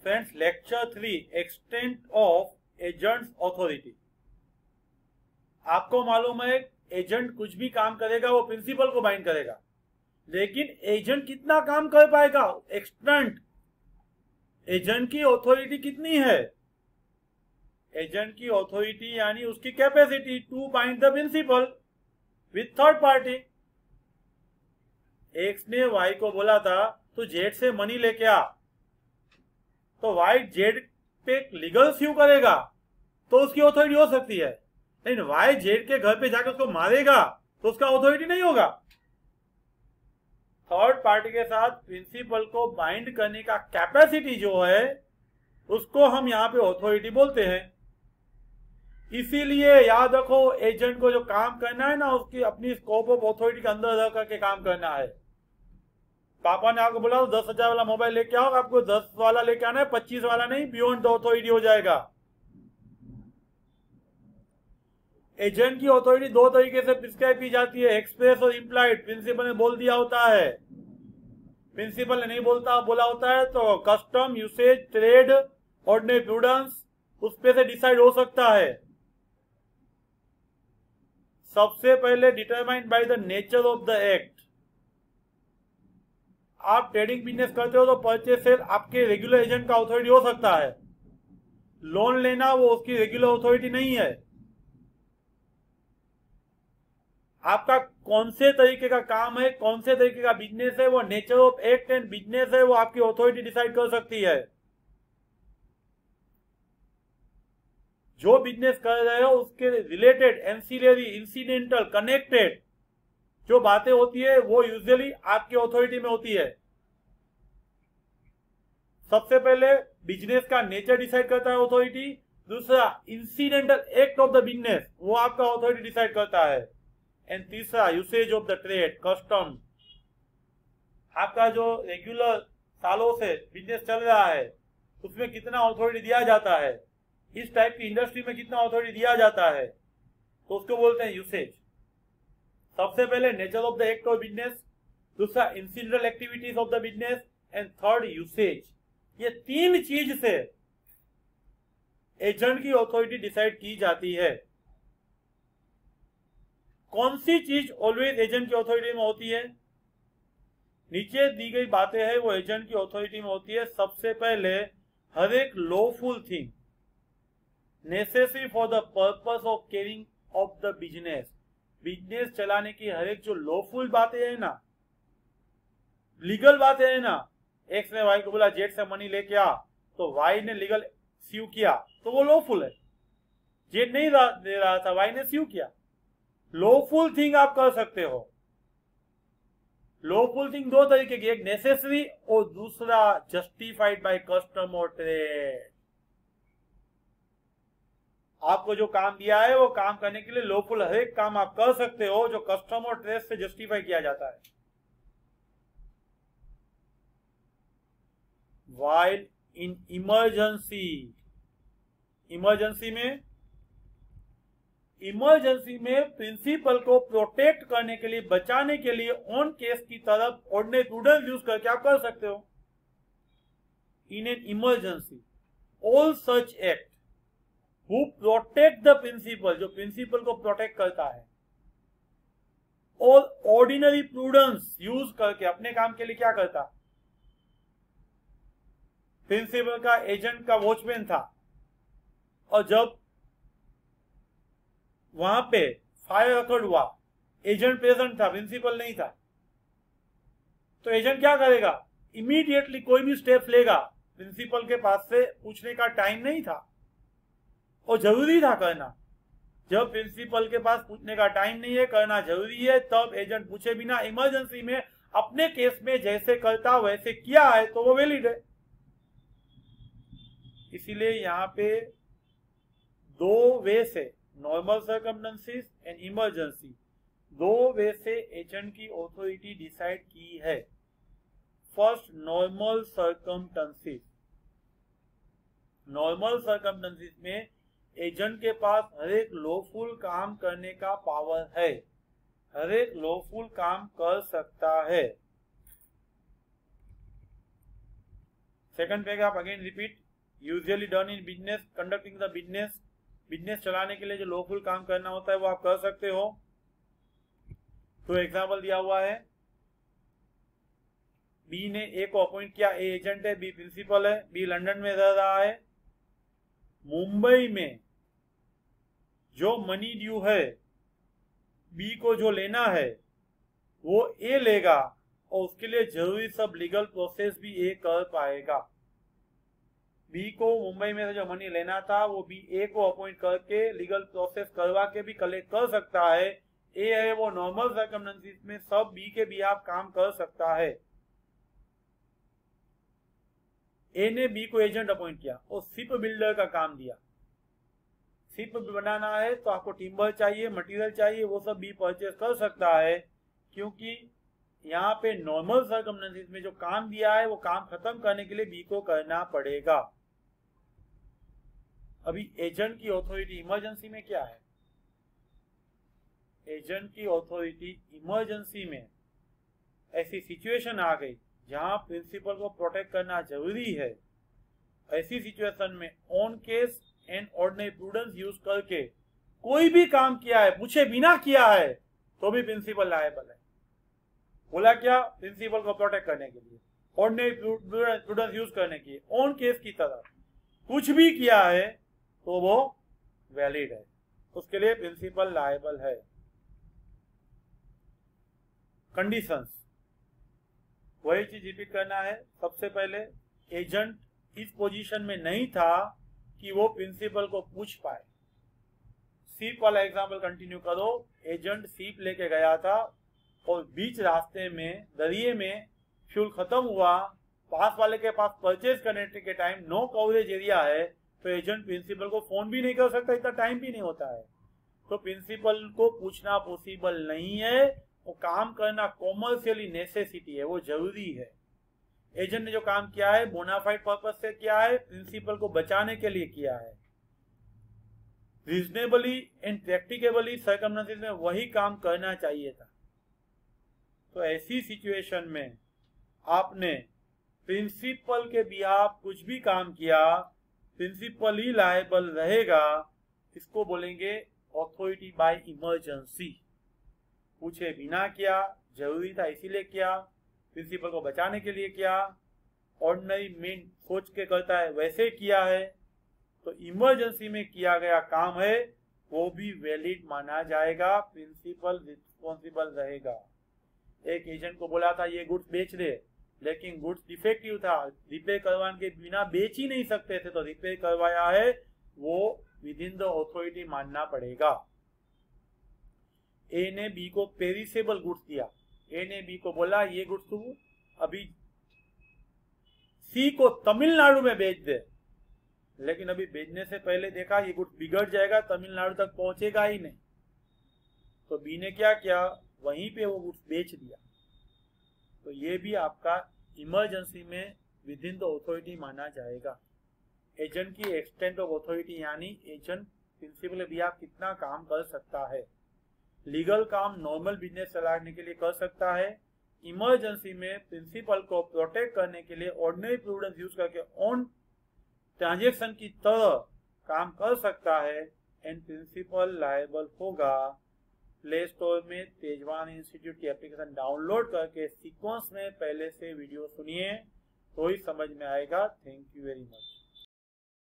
Friends, lecture 3, extent of agents authority. आपको मालूम है एजेंट कुछ भी काम करेगा वो प्रिंसिपल को बाइंड करेगा, लेकिन एजेंट कितना काम कर पाएगा, एक्सटेंट, एजेंट की ऑथोरिटी कितनी है, एजेंट की ऑथोरिटी यानी उसकी capacity to bind the principal with third party. X ने वाई को बोला था तो जेड से मनी लेके आ, तो वाई जेड पे लीगल स्यू करेगा तो उसकी ऑथोरिटी हो सकती है, लेकिन वाई जेड के घर पे जाकर उसको मारेगा तो उसका ऑथोरिटी नहीं होगा। थर्ड पार्टी के साथ प्रिंसिपल को बाइंड करने का कैपेसिटी जो है उसको हम यहां पे ऑथोरिटी बोलते हैं। इसीलिए याद रखो, एजेंट को जो काम करना है ना उसकी अपनी स्कोप ऑफ ऑथोरिटी के अंदर रह करके काम करना है। पापा ने आपको बोला 10,000 वाला मोबाइल लेके आओ, आपको 10 वाला लेके आना है, 25 वाला नहीं, बियॉन्ड द ऑथोरिटी हो जाएगा। एजेंट की ऑथोरिटी दो तरीके से प्रिस्क्राइब की जाती है, एक्सप्रेस और इम्प्लाइड। प्रिंसिपल ने बोल दिया होता है, प्रिंसिपल ने नहीं बोला होता है तो custom, usage, trade, ordinary prudence उस पे से डिसाइड हो सकता है। सबसे पहले determined by the nature of the act. आप ट्रेडिंग बिजनेस करते हो तो परचेज सेल आपके रेगुलर एजेंट का अथॉरिटी हो सकता है, लोन लेना वो उसकी रेगुलर अथॉरिटी नहीं है। आपका कौन से तरीके का काम है, कौन से तरीके का बिजनेस है, वो nature of act and business है, वो आपकी अथॉरिटी डिसाइड कर सकती है। जो बिजनेस कर रहे हो उसके रिलेटेड एंसिलरी, इंसिडेंटल, कनेक्टेड जो बातें होती है वो यूजुअली आपकी अथॉरिटी में होती है। सबसे पहले बिजनेस का नेचर डिसाइड करता है अथॉरिटी, दूसरा incidental act of the business वो आपका अथॉरिटी डिसाइड करता है, एंड तीसरा usage of the trade, custom. आपका जो रेगुलर सालों से बिजनेस चल रहा है उसमें कितना अथॉरिटी दिया जाता है, इस टाइप की इंडस्ट्री में कितना अथॉरिटी दिया जाता है, तो उसको बोलते हैं यूसेज। सबसे पहले nature of the act of business, दूसरा incidental activities of the business, and third usage. ये तीन चीज से एजेंट की अथॉरिटी डिसाइड की जाती है। कौन सी चीज ऑलवेज एजेंट की अथॉरिटी में होती है? नीचे दी गई बातें हैं वो एजेंट की अथॉरिटी में होती है। सबसे पहले हर एक lawful thing necessary for the purpose of carrying of the business, business चलाने की हर एक जो लॉफुल बातें हैं ना, लीगल बातें हैं ना, एक्स ने वाई को बोला जेड से मनी लेके आ, तो वाई ने लीगल स्यू किया तो वो लॉफुल है। जेड नहीं दे रहा था, वाई ने स्यू किया। लॉफुल थिंग आप कर सकते हो। लॉफुल थिंग दो तरीके की, एक नेसेसरी और दूसरा जस्टिफाइड बाय कस्टम और ट्रेड। आपको जो काम दिया है वो काम करने के लिए लॉफुल हर एक काम आप कर सकते हो जो कस्टम और ट्रेड से जस्टिफाई किया जाता है। वाइल इन इमरजेंसी, इमरजेंसी में प्रिंसिपल को प्रोटेक्ट करने के लिए, बचाने के लिए ऑन केस की तरफ ऑर्डिनरी प्रूडेंस यूज करके आप कर सकते हो। In an emergency all such act who protect the principal, जो प्रिंसिपल को प्रोटेक्ट करता है, और ऑर्डिनरी प्रूडेंस यूज करके अपने काम के लिए क्या करता, प्रिंसिपल का एजेंट का वॉचमैन था और जब वहां पे फायर अकर्ड हुआ, एजेंट प्रेजेंट था, प्रिंसिपल नहीं था, तो एजेंट क्या करेगा, इमीडिएटली कोई भी स्टेप लेगा। प्रिंसिपल के पास से पूछने का टाइम नहीं था और जरूरी था करना। जब प्रिंसिपल के पास पूछने का टाइम नहीं है, करना जरूरी है, तब एजेंट पूछे बिना इमरजेंसी में अपने केस में जैसे करता वैसे किया है तो वो वैलिड है। इसीलिए यहां पे दो वे से, नॉर्मल सर्कमस्टेंसेस एंड इमरजेंसी, दो वे से एजेंट की ऑथोरिटी डिसाइड की है। First, normal circumstances. Normal circumstances में एजेंट के पास हर एक लॉफुल काम करने का पावर है, हर एक लॉफुल काम कर सकता है। Second paragraph again repeat, usually done in business, conducting the business, business चलाने के लिए जो लॉफुल काम करना होता है वो आप कर सकते हो। तो एग्जाम्पल दिया हुआ है, बी ने ए को अपॉइंट किया, ए एजेंट है, बी प्रिंसिपल है, बी लंदन में रह रहा है, मुंबई में जो मनी ड्यू है बी को जो लेना है वो ए लेगा और उसके लिए जरूरी सब लीगल प्रोसेस भी ए कर पाएगा। बी को मुंबई में से जो मनी लेना था वो बी ए को अपॉइंट करके लीगल प्रोसेस करवा के भी कलेक्ट कर सकता है। ए है वो नॉर्मल सर्कमस्टेंसेस में सब बी के बिहाफ काम कर सकता है। ए ने बी को एजेंट अपॉइंट किया और शिप बिल्डर का काम दिया। शिप बनाना है तो आपको टिम्बर चाहिए, मटेरियल चाहिए, वो सब बी परचेस कर सकता है, क्योंकि यहाँ पे नॉर्मल सर्कमस्टेंसेस में जो काम दिया है वो काम खत्म करने के लिए बी को करना पड़ेगा। अभी एजेंट की ऑथोरिटी इमरजेंसी में क्या है? एजेंट की ऑथोरिटी इमरजेंसी में ऐसी सिचुएशन आ गई जहां प्रिंसिपल को प्रोटेक्ट करना जरूरी है, ऐसी सिचुएशन में on case and ordinary prudence use करके कोई भी काम किया है, पूछे बिना किया है, तो भी प्रिंसिपल लायबल है। बोला क्या? प्रिंसिपल को प्रोटेक्ट करने के लिए, ऑर्डिनरी प्रूडेंस यूज करने की, ऑन केस की तरह कुछ भी किया है तो वो वैलिड है, उसके लिए प्रिंसिपल लायबल है। कंडीशंस वही चीज रिपीट करना है। सबसे पहले एजेंट इस पोजीशन में नहीं था कि वो प्रिंसिपल को पूछ पाए। सीप वाला एग्जांपल कंटिन्यू करो। एजेंट सीप लेके गया था और बीच रास्ते में दरिये में फ्यूल खत्म हुआ, पास वाले के पास परचेज करने के टाइम नो कवरेज एरिया है, तो एजेंट प्रिंसिपल को फोन भी नहीं कर सकता, इतना टाइम भी नहीं होता है, तो प्रिंसिपल को पूछना पॉसिबल नहीं है। वो काम करना कॉमर्शियली नेसेसिटी है, वो जरूरी है। एजेंट ने जो काम किया है बोनाफाइड पर्पस से किया है, प्रिंसिपल को बचाने के लिए किया है, रीजनेबली एंड प्रैक्टिकेबली सर्कमस्टेंसेस में वही काम करना चाहिए था। तो ऐसी सिचुएशन में आपने प्रिंसिपल के बिहाफ कुछ भी काम किया, प्रिंसिपल ही लायबल रहेगा। इसको बोलेंगे ऑथोरिटी बाय इमरजेंसी। पूछे बिना किया, जरूरी था इसीलिए किया, प्रिंसिपल को बचाने के लिए किया, ऑर्डिनरी मेन सोच के करता है वैसे किया है, तो इमरजेंसी में किया गया काम है वो भी वैलिड माना जाएगा, प्रिंसिपल रिस्पॉन्सिबल रहेगा। एक एजेंट को बोला था ये गुड्स बेच दे, लेकिन गुड्स डिफेक्टिव था, रिपेयर करवाने के बिना बेच ही नहीं सकते थे, तो रिपेयर करवाया है, वो विद इन द ऑथोरिटी मानना पड़ेगा। ए ने बी को पेरिसेबल गुड्स दिया, ए ने बी को बोला ये गुड्स तू अभी सी को तमिलनाडु में बेच दे, लेकिन अभी बेचने से पहले देखा ये गुड्स बिगड़ जाएगा, तमिलनाडु तक पहुंचेगा ही नहीं, तो बी ने क्या किया, वहीं पे वो गुड्स बेच दिया। तो ये भी आपका इमरजेंसी में विद इन द ऑथोरिटी माना जाएगा। एजेंट की एक्सटेंट ऑफ ऑथोरिटी यानी एजेंट प्रिंसिपल भी आप कितना काम कर सकता है। लीगल काम नॉर्मल बिजनेस चलाने के लिए कर सकता है, इमरजेंसी में प्रिंसिपल को प्रोटेक्ट करने के लिए ऑर्डिनरी प्रूडेंस यूज करके ऑन ट्रांजेक्शन की तरह काम कर सकता है, एंड प्रिंसिपल लायबल होगा। प्ले स्टोर में तेजवान इंस्टीट्यूट की एप्लीकेशन डाउनलोड करके सीक्वेंस में पहले से वीडियो सुनिए तो ही समझ में आएगा। Thank you very much.